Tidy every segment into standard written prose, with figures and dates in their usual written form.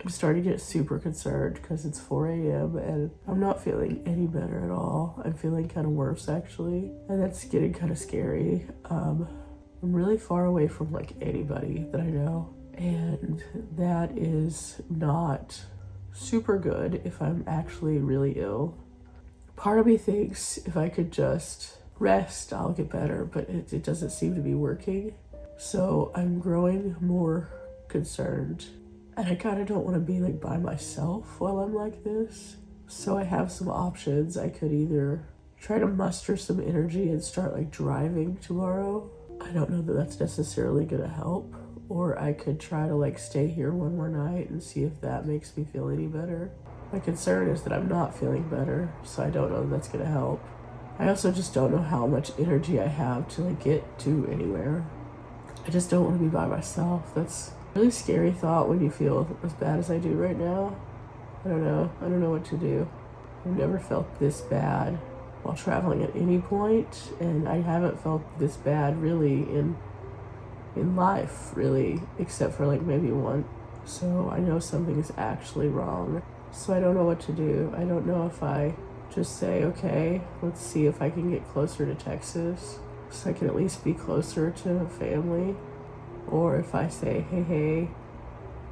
I'm starting to get super concerned because it's 4 a.m. and I'm not feeling any better at all. I'm feeling kind of worse actually, and that's getting kind of scary. I'm really far away from like anybody that I know, and that is not super good if I'm actually really ill. Part of me thinks if I could just rest, I'll get better, but it doesn't seem to be working. So I'm growing more concerned, and I kind of don't want to be like by myself while I'm like this. So I have some options. I could either try to muster some energy and start like driving tomorrow. I don't know that that's necessarily gonna help. Or I could try to like stay here one more night and see if that makes me feel any better. My concern is that I'm not feeling better, so I don't know if that's gonna help. I also just don't know how much energy I have to like get to anywhere. I just don't want to be by myself. That's a really scary thought when you feel as bad as I do right now. I don't know what to do. I've never felt this bad while traveling at any point, and I haven't felt this bad really in life, really, except for like maybe one. So I know something is actually wrong. So I don't know what to do. I don't know if I just say, okay, let's see if I can get closer to Texas so I can at least be closer to family. Or if I say, hey,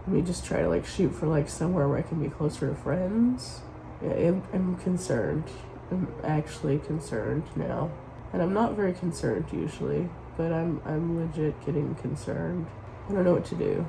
let me just try to like shoot for like somewhere where I can be closer to friends. Yeah, I'm concerned. I'm actually concerned now. And I'm not very concerned usually, but I'm legit getting concerned. I don't know what to do.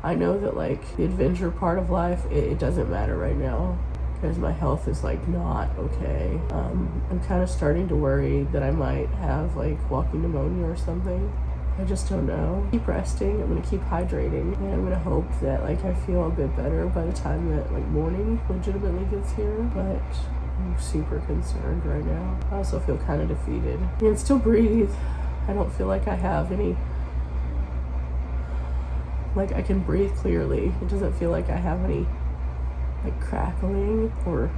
I know that like the adventure part of life, it doesn't matter right now because my health is like not okay. I'm kind of starting to worry that I might have like walking pneumonia or something. I just don't know. Keep resting. I'm gonna keep hydrating, and I'm gonna hope that like I feel a bit better by the time that like morning legitimately gets here. But I'm super concerned right now. I also feel kind of defeated. I can still breathe. I don't feel like I have any, like I can breathe clearly. It doesn't feel like I have any like crackling or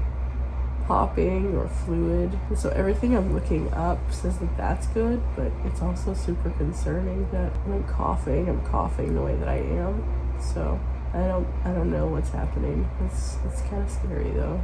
popping or fluid. And so everything I'm looking up says that that's good, but it's also super concerning that when I'm coughing the way that I am. So I don't know what's happening. It's kind of scary though.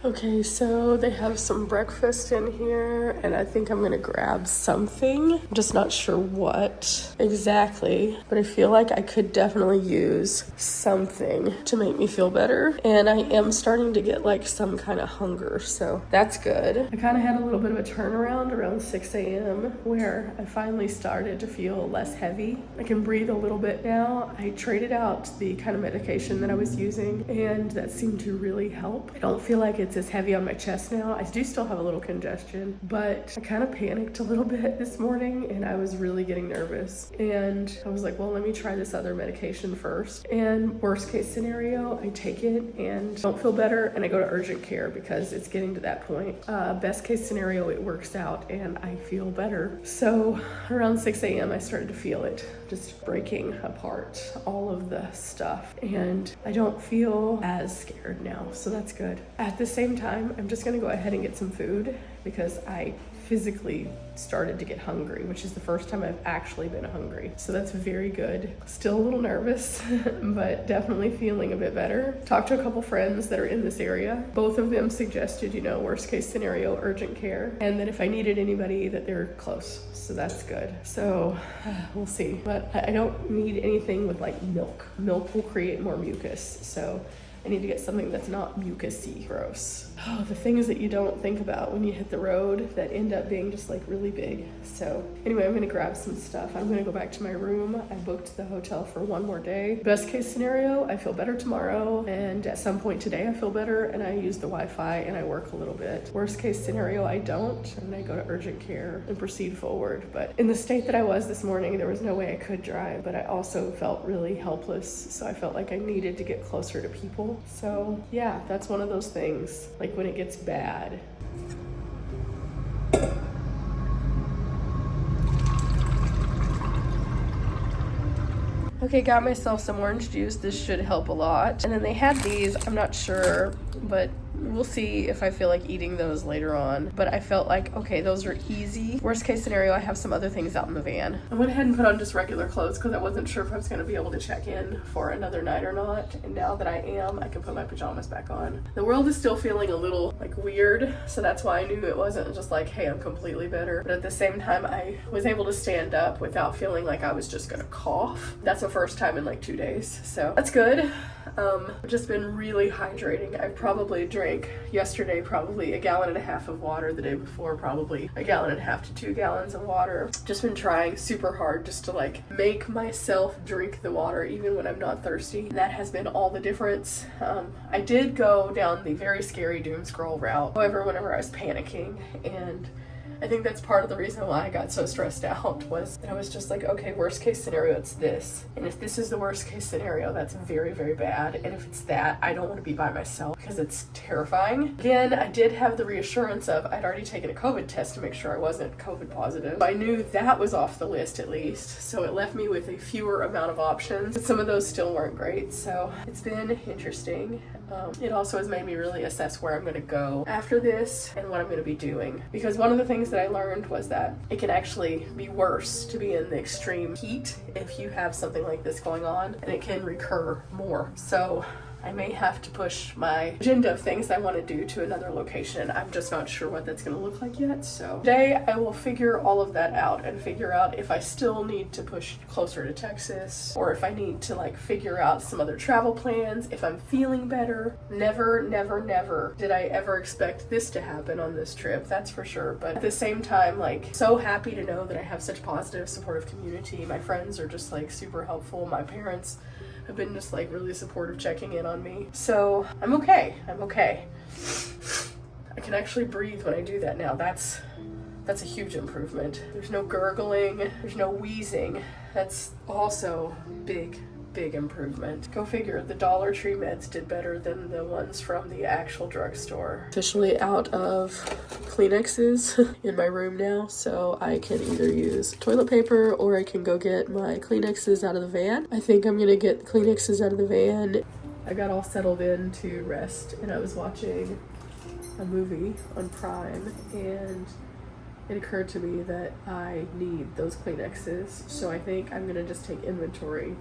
Okay, so they have some breakfast in here, and I think I'm gonna grab something. I'm just not sure what exactly, but I feel like I could definitely use something to make me feel better. And I am starting to get like some kind of hunger, so that's good. I kind of had a little bit of a turnaround around 6 a.m. where I finally started to feel less heavy. I can breathe a little bit now. I traded out the kind of medication that I was using, and that seemed to really help. I don't feel like it's as heavy on my chest now. I do still have a little congestion, but I kind of panicked a little bit this morning and I was really getting nervous. And I was like, well, let me try this other medication first. And worst case scenario, I take it and don't feel better and I go to urgent care because it's getting to that point. Best case scenario, it works out and I feel better. So around 6 a.m. I started to feel it just breaking apart, all of the stuff. And I don't feel as scared now, so that's good. At the same time, I'm just gonna go ahead and get some food because I physically started to get hungry, which is the first time I've actually been hungry. So that's very good. Still a little nervous, but definitely feeling a bit better. Talked to a couple friends that are in this area. Both of them suggested, worst case scenario, urgent care, and that if I needed anybody, that they're close. So that's good. So we'll see. But I don't need anything with like milk. Milk will create more mucus. So I need to get something that's not mucusy gross. Oh, the things that you don't think about when you hit the road that end up being just like really big. So anyway, I'm gonna grab some stuff. I'm gonna go back to my room. I booked the hotel for one more day. Best case scenario, I feel better tomorrow. And at some point today, I feel better and I use the Wi-Fi and I work a little bit. Worst case scenario, I don't, and I go to urgent care and proceed forward. But in the state that I was this morning, there was no way I could drive, but I also felt really helpless. So I felt like I needed to get closer to people. So yeah, that's one of those things, like when it gets bad. Okay, got myself some orange juice. This should help a lot. And then they had these, I'm not sure, but we'll see if I feel like eating those later on. But I felt like, okay, those are easy. Worst case scenario, I have some other things out in the van. I went ahead and put on just regular clothes because I wasn't sure if I was going to be able to check in for another night or not. And now that I am, I can put my pajamas back on. The world is still feeling a little like weird, so that's why I knew it wasn't just like, hey, I'm completely better. But at the same time, I was able to stand up without feeling like I was just gonna cough. That's the first time in like 2 days, so that's good. I've just been really hydrating. I probably drank yesterday probably 1.5 gallons of water, the day before probably 1.5 gallons to 2 gallons of water. Just been trying super hard just to like make myself drink the water even when I'm not thirsty. And that has been all the difference. I did go down the very scary doom scroll route, however, whenever I was panicking, and I think that's part of the reason why I got so stressed out, was that I was just like, okay, worst case scenario, it's this. And if this is the worst case scenario, that's very, very bad. And if it's that, I don't want to be by myself because it's terrifying. Again, I did have the reassurance of I'd already taken a COVID test to make sure I wasn't COVID positive. I knew that was off the list at least. So it left me with a fewer amount of options. But some of those still weren't great. So it's been interesting. It also has made me really assess where I'm going to go after this and what I'm going to be doing. Because one of the things that I learned was that it can actually be worse to be in the extreme heat if you have something like this going on, and it can recur more. So I may have to push my agenda of things I want to do to another location. I'm just not sure what that's going to look like yet. So today I will figure all of that out and figure out if I still need to push closer to Texas, or if I need to like figure out some other travel plans, if I'm feeling better. Never, never, never did I ever expect this to happen on this trip, that's for sure. But at the same time, like, so happy to know that I have such positive, supportive community. My friends are just like super helpful. My parents have been just like really supportive, checking in on me. So I'm okay. I can actually breathe when I do that now. That's a huge improvement. There's no gurgling, there's no wheezing. That's also big improvement. Go figure, the Dollar Tree meds did better than the ones from the actual drugstore. Officially out of Kleenexes in my room now, so I can either use toilet paper or I can go get my Kleenexes out of the van. I think I'm gonna get the Kleenexes out of the van. I got all settled in to rest and I was watching a movie on Prime, and it occurred to me that I need those Kleenexes, so I think I'm gonna just take inventory.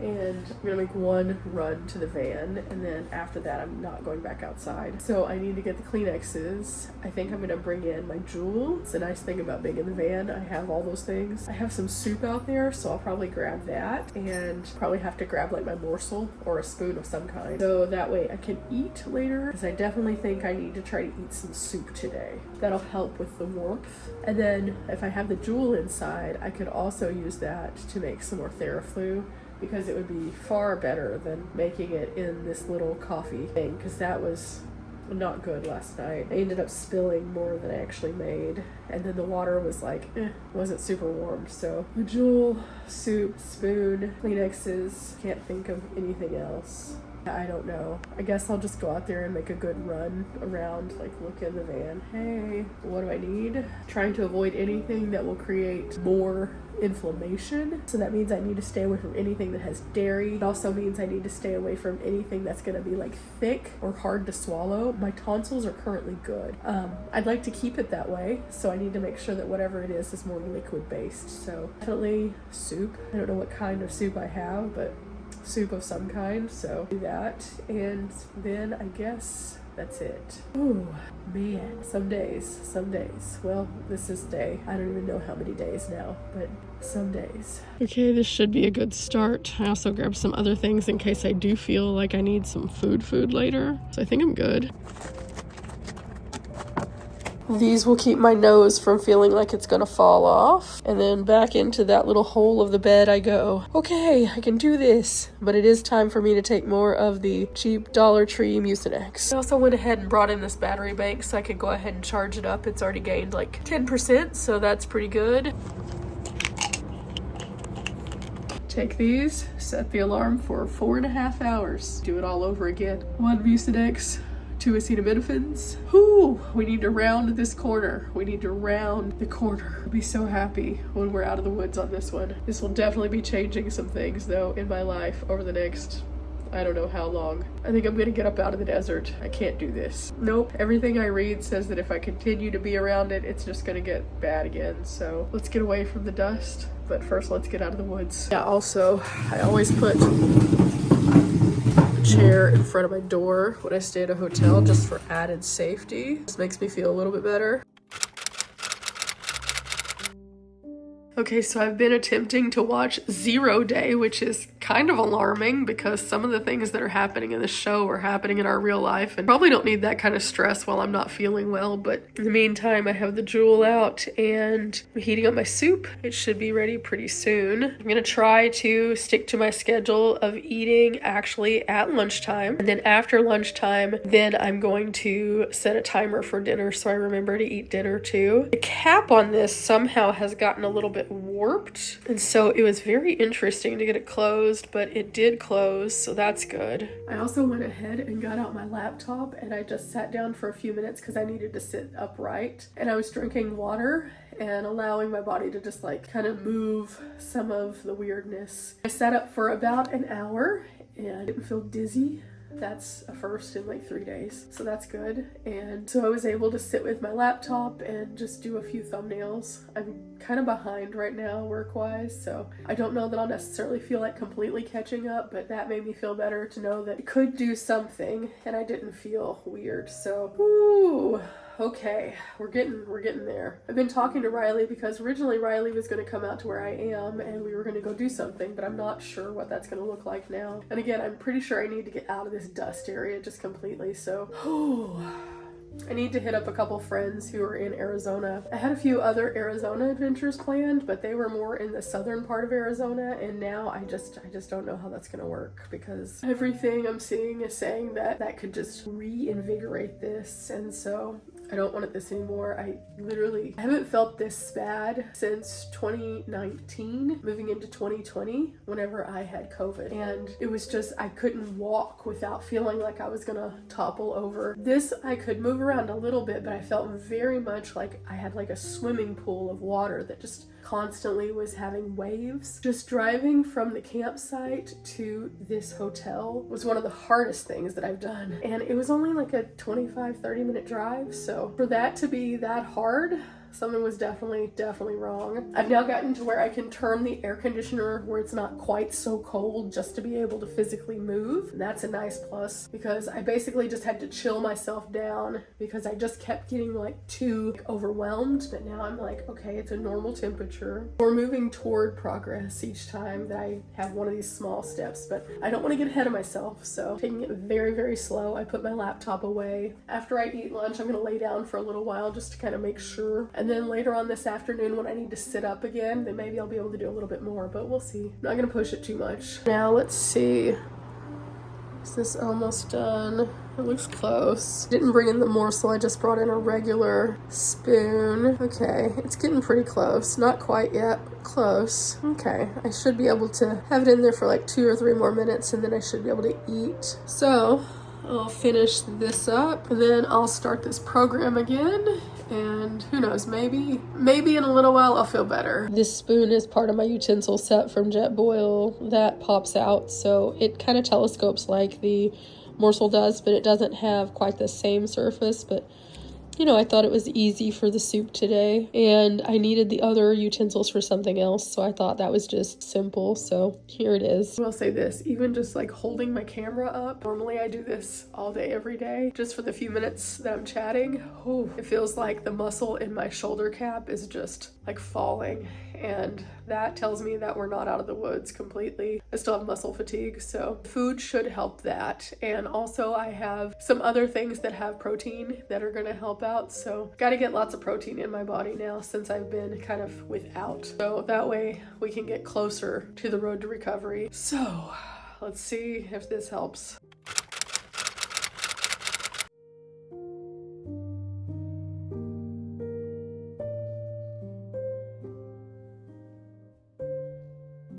And I'm gonna make one run to the van, and then after that I'm not going back outside. So I need to get the Kleenexes. I think I'm gonna bring in my Jewel. It's a nice thing about being in the van, I have all those things. I have some soup out there, so I'll probably grab that, and probably have to grab like my morsel or a spoon of some kind, so that way I can eat later, because I definitely think I need to try to eat some soup today. That'll help with the warmth. And then if I have the Jewel inside, I could also use that to make some more Theraflu, because it would be far better than making it in this little coffee thing, because that was not good last night. I ended up spilling more than I actually made, and then the water was like, wasn't super warm. So the Jewel, soup, spoon, Kleenexes, can't think of anything else. I don't know. I guess I'll just go out there and make a good run around, like look in the van. Hey, what do I need? Trying to avoid anything that will create more inflammation. So that means I need to stay away from anything that has dairy. It also means I need to stay away from anything that's going to be like thick or hard to swallow. My tonsils are currently good. I'd like to keep it that way, so I need to make sure that whatever it is more liquid based. So definitely soup. I don't know what kind of soup I have, but soup of some kind, so do that. And then I guess that's it. Ooh, man, some days. Well, this is day. I don't even know how many days now, but some days. Okay, this should be a good start. I also grabbed some other things in case I do feel like I need some food later. So I think I'm good. These will keep my nose from feeling like it's gonna fall off. And then back into that little hole of the bed I go. Okay, I can do this. But it is time for me to take more of the cheap Dollar Tree Mucinex. I also went ahead and brought in this battery bank so I could go ahead and charge it up. It's already gained like 10%, so that's pretty good. Take these, set the alarm for 4.5 hours. Do it all over again. 1 Mucinex, 2 acetaminophen. Whoo! We need to round this corner. We need to round the corner. I'll be so happy when we're out of the woods on this one. This will definitely be changing some things though in my life over the next, I don't know how long. I think I'm gonna get up out of the desert. I can't do this. Nope, everything I read says that if I continue to be around it, it's just gonna get bad again. So let's get away from the dust. But first, let's get out of the woods. Yeah, also, I always put a chair in front of my door when I stay at a hotel just for added safety. This makes me feel a little bit better. Okay, so I've been attempting to watch 0 Day, which is kind of alarming because some of the things that are happening in the show are happening in our real life, and probably don't need that kind of stress while I'm not feeling well. But in the meantime, I have the Joule out and I'm heating up my soup. It should be ready pretty soon. I'm gonna try to stick to my schedule of eating actually at lunchtime, and then after lunchtime, then I'm going to set a timer for dinner so I remember to eat dinner too. The cap on this somehow has gotten a little bit warped, and so it was very interesting to get it closed, but it did close, so that's good. I also went ahead and got out my laptop and I just sat down for a few minutes because I needed to sit upright, and I was drinking water and allowing my body to just like kind of move some of the weirdness. I sat up for about an hour and I didn't feel dizzy. That's a first in like 3 days, so that's good. And so I was able to sit with my laptop and just do a few thumbnails. I'm kind of behind right now work-wise, so I don't know that I'll necessarily feel like completely catching up, but that made me feel better to know that I could do something and I didn't feel weird. So, woo. Okay, we're getting there. I've been talking to Riley because originally Riley was going to come out to where I am and we were going to go do something, but I'm not sure what that's going to look like now. And again, I'm pretty sure I need to get out of this dust area just completely, so I need to hit up a couple friends who are in Arizona. I had a few other Arizona adventures planned, but they were more in the southern part of Arizona, and now I just don't know how that's gonna work because everything I'm seeing is saying that that could just reinvigorate this, and so I don't want this anymore. I haven't felt this bad since 2019, moving into 2020, whenever I had COVID. And it was just, I couldn't walk without feeling like I was gonna topple over. This, I could move around a little bit, but I felt very much like I had like a swimming pool of water that just constantly was having waves. Just driving from the campsite to this hotel was one of the hardest things that I've done. And it was only like a 25-30 minute drive. So for that to be that hard, something was definitely wrong. I've now gotten to where I can turn the air conditioner where it's not quite so cold just to be able to physically move. And that's a nice plus because I basically just had to chill myself down because I just kept getting like too overwhelmed. But now I'm like, okay, it's a normal temperature. We're moving toward progress each time that I have one of these small steps, but I don't want to get ahead of myself. So taking it very slow. I put my laptop away. After I eat lunch, I'm gonna lay down for a little while just to kind of make sure. And then later on this afternoon when I need to sit up again, then maybe I'll be able to do a little bit more, but we'll see. I'm not gonna push it too much. Now let's see. Is this almost done? It looks close. Didn't bring in the morsel, I just brought in a regular spoon. Okay, it's getting pretty close. Not quite yet, but close. Okay, I should be able to have it in there for like 2 or 3 more minutes and then I should be able to eat. So I'll finish this up and then I'll start this program again. And who knows, maybe in a little while I'll feel better. This spoon is part of my utensil set from Jetboil that pops out, so it kind of telescopes like the morsel does, but it doesn't have quite the same surface. But you know, I thought it was easy for the soup today, and I needed the other utensils for something else, so I thought that was just simple, so here it is. I will say this, even just like holding my camera up, normally I do this all day, every day, just for the few minutes that I'm chatting, it feels like the muscle in my shoulder cap is just like falling, and that tells me that we're not out of the woods completely. I still have muscle fatigue, so food should help that. And also I have some other things that have protein that are gonna help out, so gotta get lots of protein in my body now since I've been kind of without. So that way we can get closer to the road to recovery. So let's see if this helps.